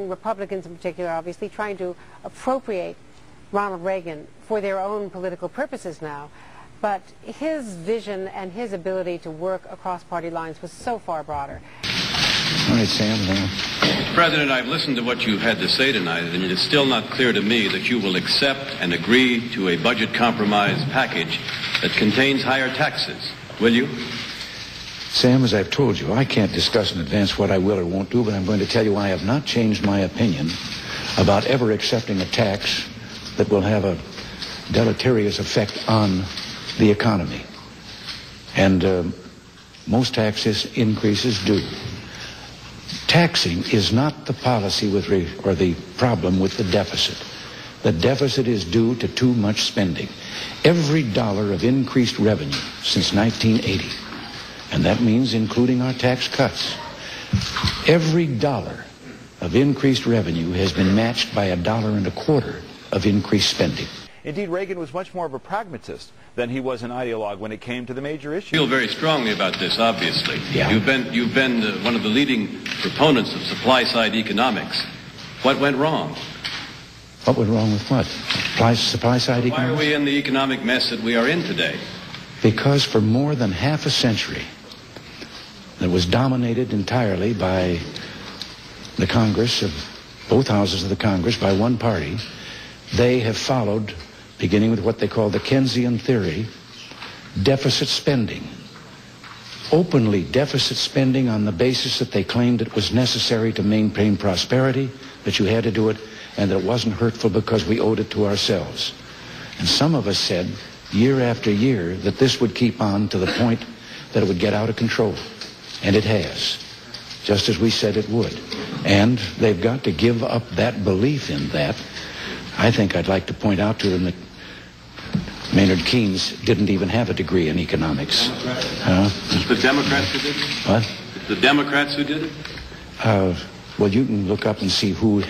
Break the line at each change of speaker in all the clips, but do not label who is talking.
Republicans in particular, obviously, trying to appropriate Ronald Reagan for their own political purposes now. But his vision and his ability to work across party lines was so far broader.
All right, Sam.
President, I've listened to what you've had to say tonight, and it is still not clear to me that you will accept and agree to a budget compromise package that contains higher taxes. Will you?
Sam, as I've told you, I can't discuss in advance what I will or won't do, but I'm going to tell you I have not changed my opinion about ever accepting a tax that will have a deleterious effect on the economy. And most tax increases do. Taxing is not the policy or the problem with the deficit. The deficit is due to too much spending. Every dollar of increased revenue since 1980, and that means including our tax cuts, every dollar of increased revenue has been matched by $1.25 of increased spending.
Indeed, Reagan was much more of a pragmatist than he was an ideologue when it came to the major issues.
I feel very strongly about this, obviously.
Yeah.
You've been one of the leading proponents of supply-side economics. What went wrong?
What went wrong with what? Supply-side economics?
Why are we in the economic mess that we are in today?
Because for more than half a century, that was dominated entirely by the Congress, of both houses of the Congress, by one party, they have followed, beginning with what they call the Keynesian theory, deficit spending. Openly deficit spending on the basis that they claimed it was necessary to maintain prosperity, that you had to do it, and that it wasn't hurtful because we owed it to ourselves. And some of us said, year after year, that this would keep on to the point that it would get out of control. And it has, just as we said it would. And they've got to give up that belief in that. I think I'd like to point out to them that Maynard Keynes didn't even have a degree in economics.
It's the Democrats who did it?
What?
It's the Democrats who did it?
Well, you can look up and see who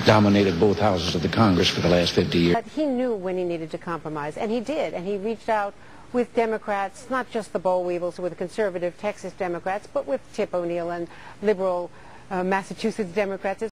dominated both houses of the Congress for the last 50 years.
But he knew when he needed to compromise, and he did, and he reached out with Democrats, not just the boll weevils with conservative Texas Democrats, but with Tip O'Neill and liberal Massachusetts Democrats.